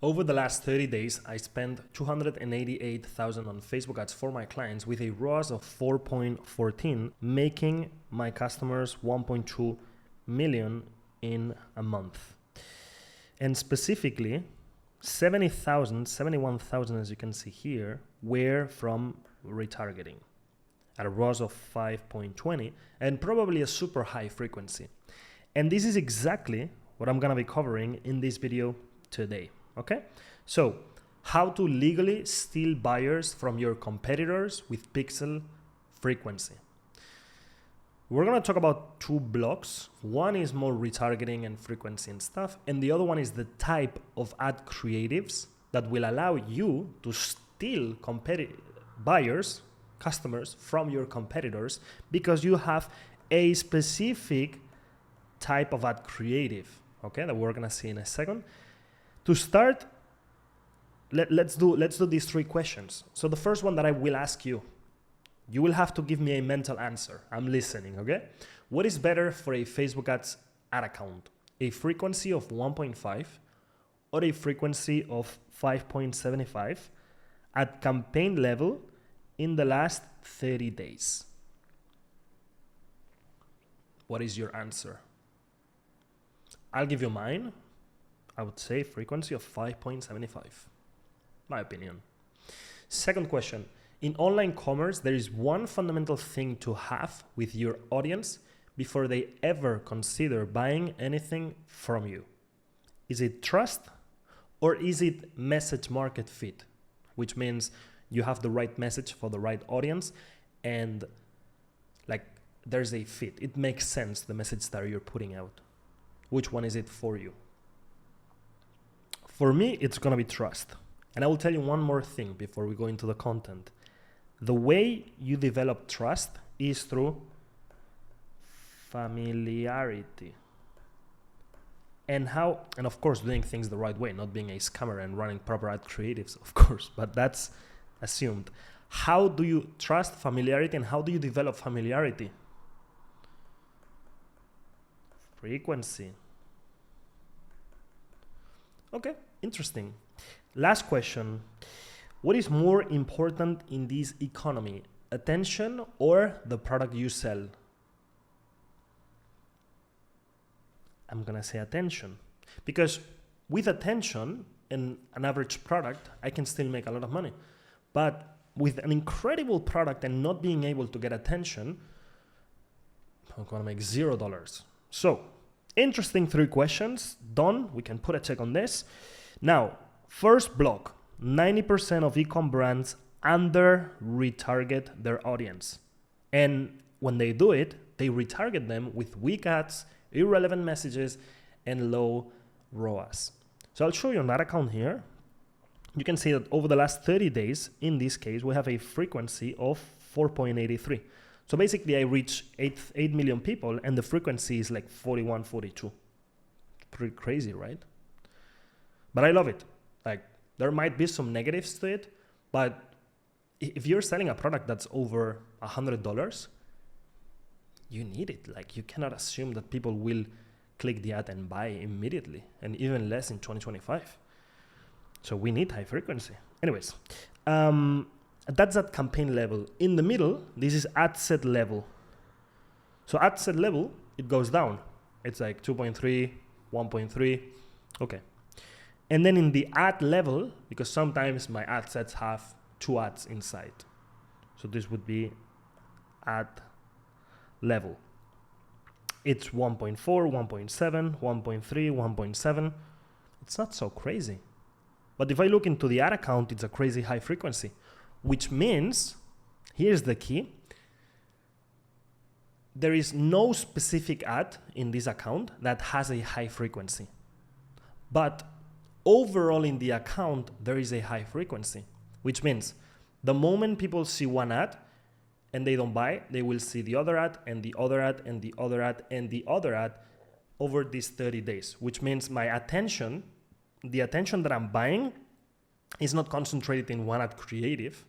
Over the last 30 days, I spent 288,000 on Facebook ads for my clients with a ROAS of 4.14, making my customers 1.2 million in a month. And specifically, 71,000, as you can see here, were from retargeting at a ROAS of 5.20 and probably a super high frequency. And this is exactly what I'm gonna be covering in this video today. Okay, so how to legally steal buyers from your competitors with pixel frequency. We're gonna talk about two blocks. One is more retargeting and frequency and stuff, and the other one is the type of ad creatives that will allow you to steal buyers, customers from your competitors because you have a specific type of ad creative, okay, that we're gonna see in a second. To start, let's do these three questions. So the first one that I will ask you, you will have to give me a mental answer. I'm listening, okay? What is better for a Facebook ads ad account? A frequency of 1.5 or a frequency of 5.75 at campaign level in the last 30 days? What is your answer? I'll give you mine. I would say frequency of 5.75, my opinion. Second question, in online commerce, there is one fundamental thing to have with your audience before they ever consider buying anything from you. Is it trust or is it message market fit? Which means you have the right message for the right audience and like there's a fit. It makes sense, the message that you're putting out. Which one is it for you? For me, it's gonna be trust. And I will tell you one more thing before we go into the content. The way you develop trust is through familiarity. And of course, doing things the right way, not being a scammer and running proper ad creatives, of course, but that's assumed. How do you trust familiarity and how do you develop familiarity? Frequency. Okay, interesting. Last question. What is more important in this economy? Attention or the product you sell? I'm gonna say attention. Because with attention and an average product, I can still make a lot of money. But with an incredible product and not being able to get attention, I'm gonna make $0. So, interesting three questions. Done. We can put a check on this. Now, first block, 90% of e-com brands under retarget their audience. And when they do it, they retarget them with weak ads, irrelevant messages, and low ROAS. So I'll show you on that account here. You can see that over the last 30 days, in this case, we have a frequency of 4.83. So basically I reach 8 million people and the frequency is like 41, 42. Pretty crazy, right? But I love it. Like there might be some negatives to it, but if you're selling a product that's over $100, you need it. Like you cannot assume that people will click the ad and buy immediately, and even less in 2025. So we need high frequency. Anyways, that's at campaign level. In the middle, this is ad set level. So ad set level, it goes down. It's like 2.3, 1.3. Okay. And then in the ad level, because sometimes my ad sets have two ads inside. So this would be ad level. It's 1.4, 1.7, 1.3, 1.7. It's not so crazy. But if I look into the ad account, it's a crazy high frequency, which means, here's the key, there is no specific ad in this account that has a high frequency. But overall in the account, there is a high frequency, which means the moment people see one ad and they don't buy, they will see the other ad and the other ad and the other ad and the other ad over these 30 days, which means my attention, the attention that I'm buying is not concentrated in one ad creative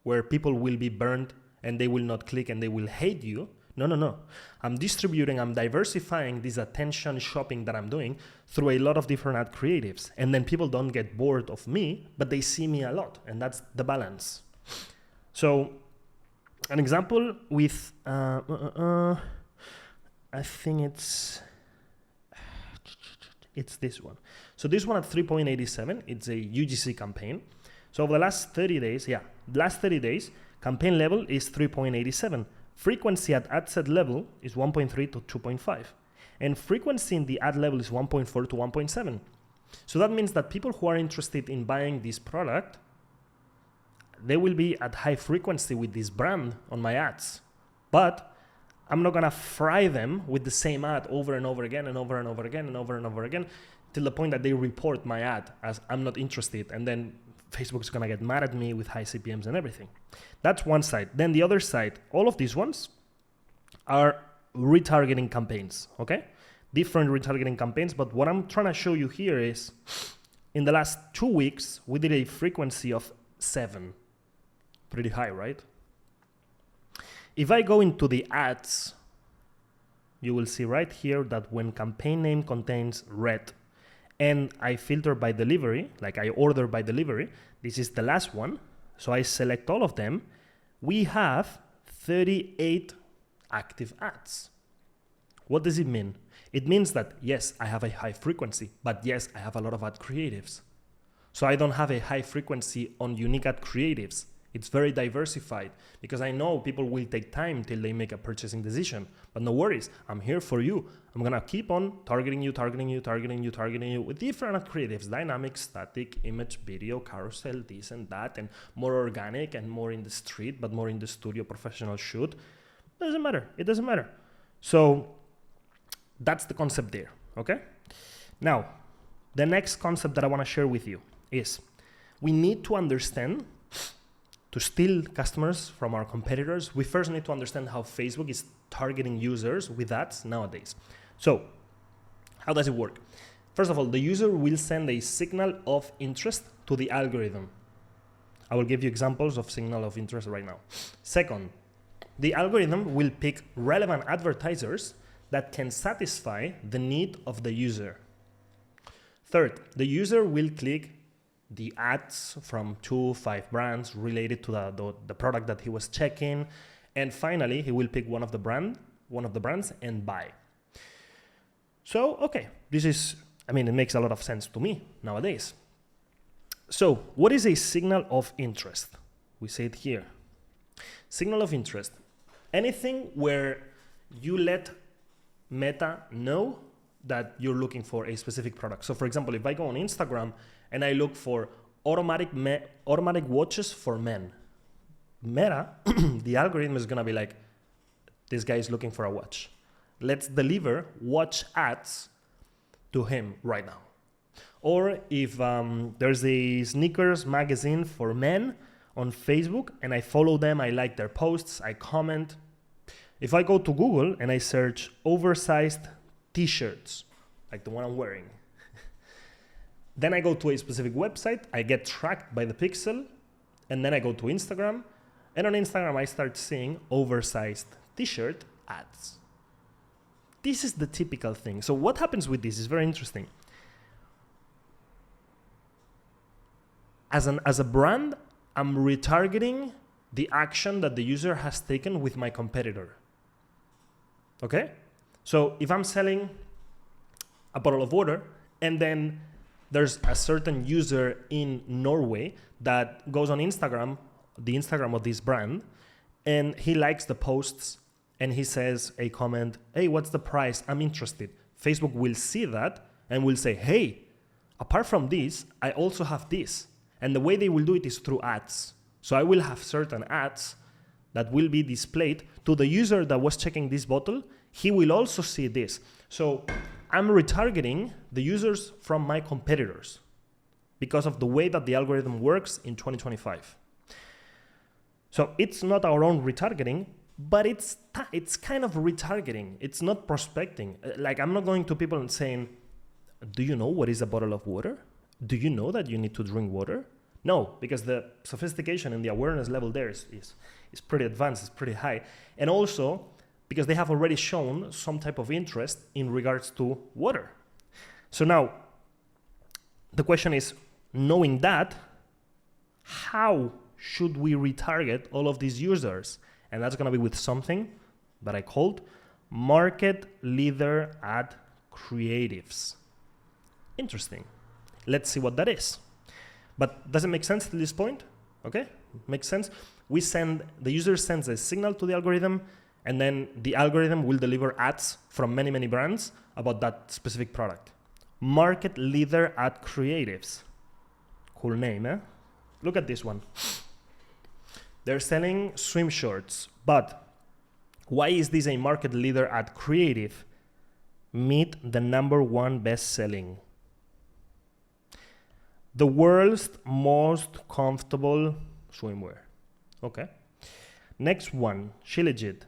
where people will be burned and they will not click and they will hate you. No. I'm distributing, I'm diversifying this attention shopping that I'm doing through a lot of different ad creatives. And then people don't get bored of me, but they see me a lot. And that's the balance. So an example with, I think it's this one. So this one at 3.87, it's a UGC campaign. So over the last 30 days, campaign level is 3.87. Frequency at ad set level is 1.3 to 2.5. And frequency in the ad level is 1.4 to 1.7. So that means that people who are interested in buying this product, they will be at high frequency with this brand on my ads. But I'm not gonna fry them with the same ad over and over again and over and over again and over and over again till the point that they report my ad as I'm not interested, and then Facebook's gonna get mad at me with high CPMs and everything. That's one side. Then the other side, all of these ones are retargeting campaigns, okay? Different retargeting campaigns, but what I'm trying to show you here is in the last 2 weeks, we did a frequency of 7. Pretty high, right? If I go into the ads, you will see right here that when campaign name contains red and I filter by delivery, like I order by delivery, this is the last one. So I select all of them. We have 38 active ads. What does it mean? It means that yes, I have a high frequency, but yes, I have a lot of ad creatives. So I don't have a high frequency on unique ad creatives. It's very diversified because I know people will take time till they make a purchasing decision. But no worries, I'm here for you. I'm gonna keep on targeting you with different ad creatives, dynamic, static, image, video, carousel, this and that, and more organic and more in the street, but more in the studio, professional shoot. Doesn't matter, it doesn't matter. So that's the concept there, okay? Now, the next concept that I wanna share with you is we need to understand, to steal customers from our competitors, we first need to understand how Facebook is targeting users with ads nowadays. So, how does it work? First of all, the user will send a signal of interest to the algorithm. I will give you examples of signal of interest right now. Second, the algorithm will pick relevant advertisers that can satisfy the need of the user. Third, the user will click the ads from 2-5 brands related to the product that he was checking, and finally he will pick one of the brands and buy. So okay, it makes a lot of sense to me nowadays. So what is a signal of interest? We say it here. Signal of interest, anything where you let Meta know that you're looking for a specific product. So for example, if I go on Instagram and I look for automatic watches for men, Meta, the algorithm is gonna be like, this guy is looking for a watch. Let's deliver watch ads to him right now. Or if there's a sneakers magazine for men on Facebook and I follow them, I like their posts, I comment. If I go to Google and I search oversized t-shirts, like the one I'm wearing, then I go to a specific website, I get tracked by the pixel, and then I go to Instagram, and on Instagram I start seeing oversized t-shirt ads. This is the typical thing. So what happens with this is very interesting. As a brand, I'm retargeting the action that the user has taken with my competitor. Okay? So if I'm selling a bottle of water and then there's a certain user in Norway that goes on Instagram, the Instagram of this brand, and he likes the posts and he says a comment, hey, what's the price? I'm interested. Facebook will see that and will say, hey, apart from this, I also have this. And the way they will do it is through ads. So I will have certain ads that will be displayed to the user that was checking this bottle. He will also see this. So I'm retargeting the users from my competitors because of the way that the algorithm works in 2025. So it's not our own retargeting, but it's kind of retargeting. It's not prospecting. Like I'm not going to people and saying, do you know what is a bottle of water? Do you know that you need to drink water? No, because the sophistication and the awareness level there is pretty advanced, it's pretty high. And also, because they have already shown some type of interest in regards to water. So now, the question is, knowing that, how should we retarget all of these users? And that's gonna be with something that I called market leader ad creatives. Interesting. Let's see what that is. But does it make sense to this point? Okay, makes sense. The user sends a signal to the algorithm, and then the algorithm will deliver ads from many, many brands about that specific product. Market leader ad creatives. Cool name, eh? Look at this one. They're selling swim shorts, but why is this a market leader ad creative? Meet the #1 best-selling. The world's most comfortable swimwear. Okay. Next one, Shilajit.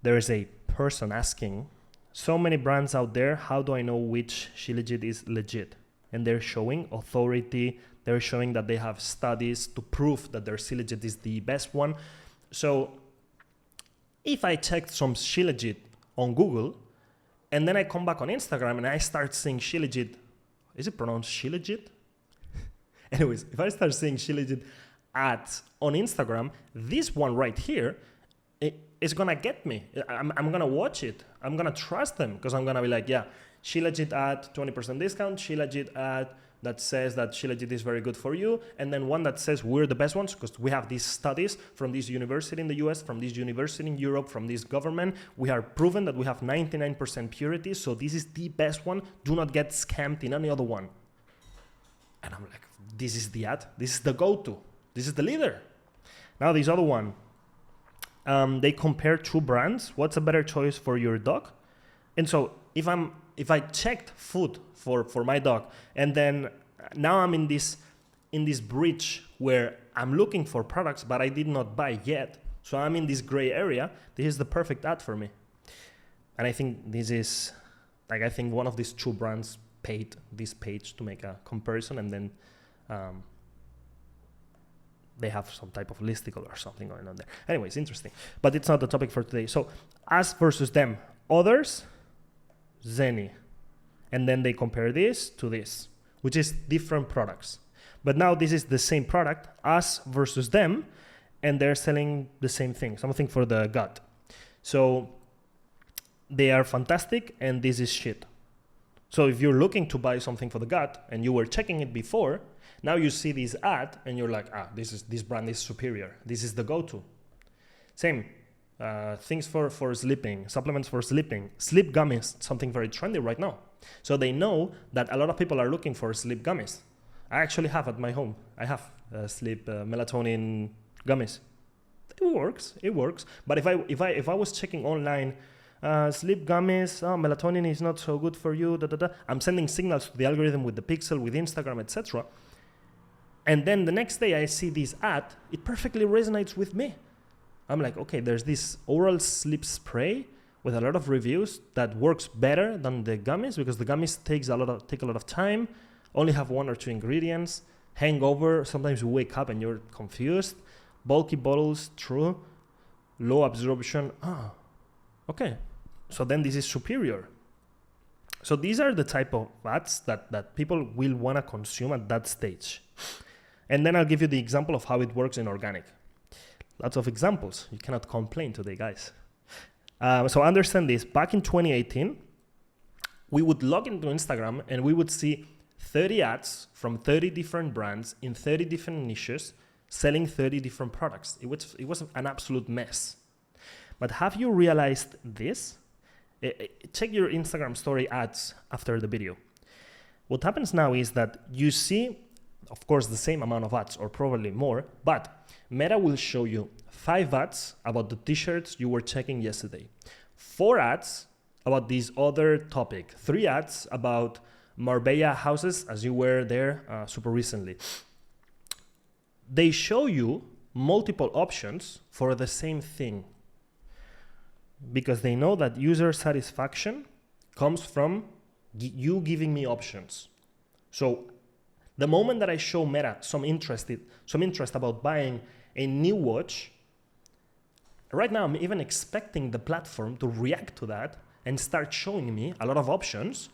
There is a person asking, so many brands out there, how do I know which Shilajit is legit? And they're showing authority, they're showing that they have studies to prove that their Shilajit is the best one. So if I checked some Shilajit on Google, and then I come back on Instagram and I start seeing Shilajit, is it pronounced Shilajit? Anyways, if I start seeing Shilajit ads on Instagram, this one right here is gonna get me. I'm gonna watch it. I'm gonna trust them because I'm gonna be like, yeah, Shilajit ad, 20% discount, Shilajit ad that says that Shilajit is very good for you, and then one that says we're the best ones because we have these studies from this university in the US, from this university in Europe, from this government. We are proven that we have 99% purity, so this is the best one. Do not get scammed in any other one. And I'm like, this is the ad. This is the go-to. This is the leader. Now this other one, they compare two brands. What's a better choice for your dog? And so if I checked food for my dog, and then now I'm in this bridge where I'm looking for products, but I did not buy yet. So I'm in this gray area. This is the perfect ad for me. And I think this is, like, I think one of these two brands paid this page to make a comparison, and then they have some type of listicle or something going on there. Anyways, interesting. But it's not the topic for today. So us versus them. Others, Zenni. And then they compare this to this, which is different products. But now this is the same product, us versus them, and they're selling the same thing, something for the gut. So they are fantastic, and this is shit. So if you're looking to buy something for the gut, and you were checking it before, now you see this ad, and you're like, this brand is superior. This is the go-to. Same. Things for sleeping, supplements for sleeping. Sleep gummies, something very trendy right now. So they know that a lot of people are looking for sleep gummies. I actually have at my home. I have sleep melatonin gummies. It works. But if I was checking online, sleep gummies, melatonin is not so good for you. I'm sending signals to the algorithm with the Pixel, with Instagram, etc. And then the next day I see this ad. It perfectly resonates with me. I'm like, okay, there's this oral sleep spray with a lot of reviews that works better than the gummies, because the gummies take a lot of time, only have 1 or 2 ingredients, hangover, sometimes you wake up and you're confused, bulky bottles, true, low absorption, okay. So then this is superior. So these are the type of ads that people will want to consume at that stage. And then I'll give you the example of how it works in organic. Lots of examples. You cannot complain today, guys. So understand this. Back in 2018, we would log into Instagram and we would see 30 ads from 30 different brands in 30 different niches selling 30 different products. It was an absolute mess. But have you realized this? Check your Instagram story ads after the video. What happens now is that you see, of course, the same amount of ads or probably more, but Meta will show you 5 ads about the t-shirts you were checking yesterday, 4 ads about this other topic, 3 ads about Marbella houses as you were there super recently. They show you multiple options for the same thing because they know that user satisfaction comes from you giving me options. So the moment that I show Meta some interest about buying a new watch, right now I'm even expecting the platform to react to that and start showing me a lot of options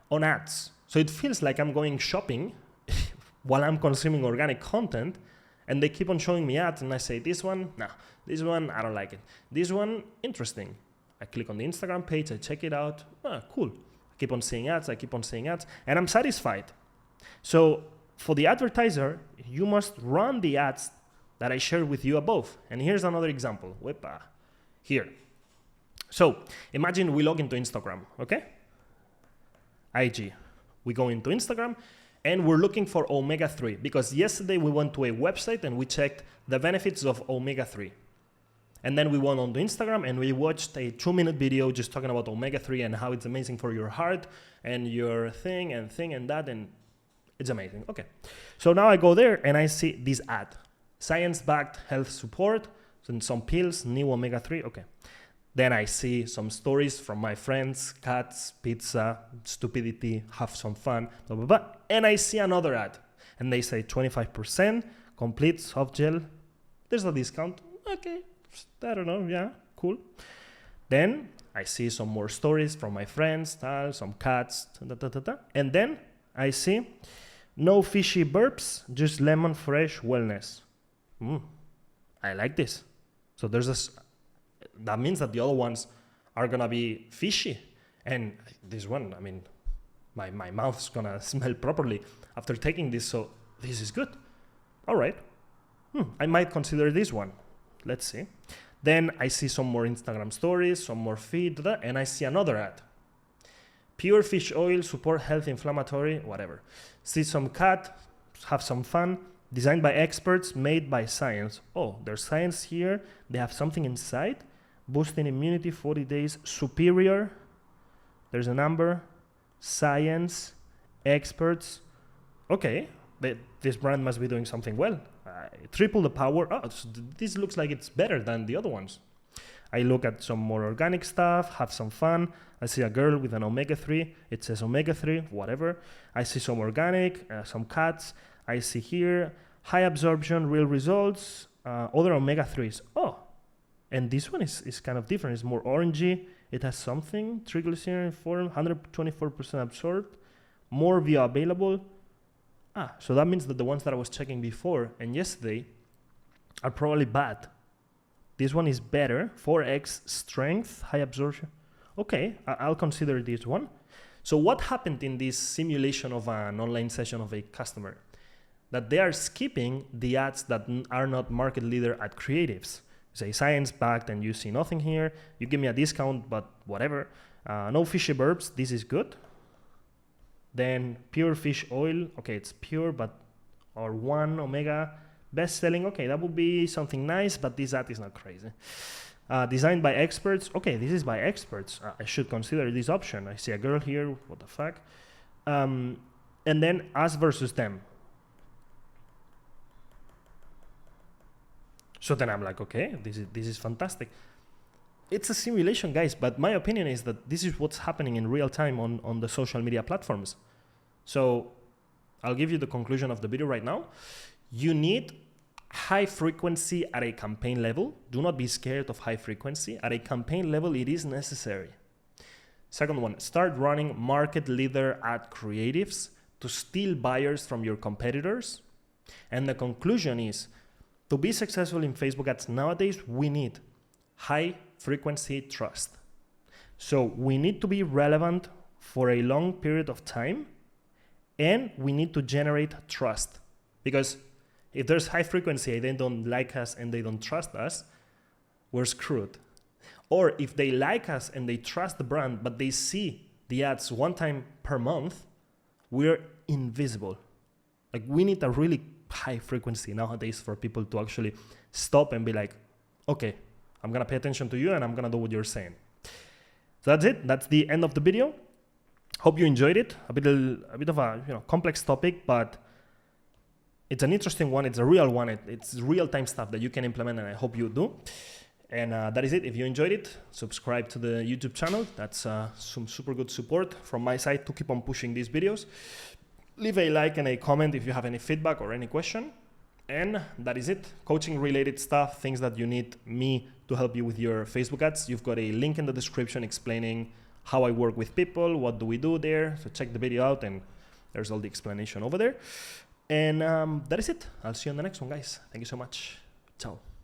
on ads. So it feels like I'm going shopping while I'm consuming organic content, and they keep on showing me ads, and I say, this one, nah, this one, I don't like it. This one, interesting. I click on the Instagram page, I check it out, cool. I keep on seeing ads, and I'm satisfied. So for the advertiser, you must run the ads that I shared with you above. And here's another example, here. So imagine we log into Instagram, okay? IG, we go into Instagram, and we're looking for omega-3 because yesterday we went to a website and we checked the benefits of omega-3. And then we went on to Instagram and we watched a 2-minute video just talking about omega-3 and how it's amazing for your heart and your thing and that, and it's amazing. Okay. So now I go there and I see this ad, science-backed health support, and some pills, new omega-3. Okay. Then I see some stories from my friends, cats, pizza, stupidity, have some fun, blah, blah, blah. And I see another ad. And they say 25%, complete soft gel. There's a discount. Okay, I don't know, yeah, cool. Then I see some more stories from my friends, some cats, And then I see no fishy burps, just lemon fresh wellness. I like this. So that means that the other ones are gonna be fishy. And this one, I mean, my mouth's gonna smell properly after taking this, so this is good. All right, I might consider this one. Let's see. Then I see some more Instagram stories, some more feed, and I see another ad. Pure fish oil, support health, inflammatory, whatever. See some cat, have some fun. Designed by experts, made by science. Oh, there's science here. They have something inside. Boosting immunity, 40 days. Superior. There's a number. Science. Experts. Okay, this brand must be doing something well. Triple the power. Oh, so this looks like it's better than the other ones. I look at some more organic stuff, have some fun. I see a girl with an omega-3. It says omega-3, whatever. I see some organic, some cats. I see here, high absorption, real results, other omega-3s. Oh, and this one is kind of different. It's more orangey. It has something, triglyceride form, 124% absorbed, more bioavailable. So that means that the ones that I was checking before and yesterday are probably bad. This one is better, 4x strength, high absorption. Okay, I'll consider this one. So what happened in this simulation of an online session of a customer? That they are skipping the ads that are not market leader at creatives. Say science-backed and you see nothing here. You give me a discount, but whatever. No fishy burps, this is good. Then pure fish oil, okay, it's pure, or 1 omega, best selling, okay, that would be something nice, but this ad is not crazy. Designed by experts, okay, this is by experts. I should consider this option. I see a girl here, what the fuck. And then us versus them. So then I'm like, okay, this is fantastic. It's a simulation, guys, but my opinion is that this is what's happening in real time on the social media platforms. So I'll give you the conclusion of the video right now. You need high frequency at a campaign level. Do not be scared of high frequency. At a campaign level, it is necessary. Second one, start running market leader ad creatives to steal buyers from your competitors. And the conclusion is, to be successful in Facebook ads nowadays, we need high frequency trust. So we need to be relevant for a long period of time, and we need to generate trust. Because if there's high frequency and they don't like us and they don't trust us, we're screwed. Or if they like us and they trust the brand, but they see the ads one time per month, we're invisible. Like, we need a really high frequency nowadays for people to actually stop and be like, okay, I'm gonna pay attention to you and I'm gonna do what you're saying. So that's it. That's the end of the video. Hope you enjoyed it. A bit of a complex topic, but it's an interesting one. It's a real one. It's real-time stuff that you can implement, and I hope you do. And that is it. If you enjoyed it, subscribe to the YouTube channel. That's some super good support from my side to keep on pushing these videos. Leave a like and a comment if you have any feedback or any question. And that is it. Coaching related stuff, things that you need me to help you with your Facebook ads. You've got a link in the description explaining how I work with people, what do we do there. So check the video out and there's all the explanation over there. And that is it. I'll see you on the next one, guys. Thank you so much. Ciao.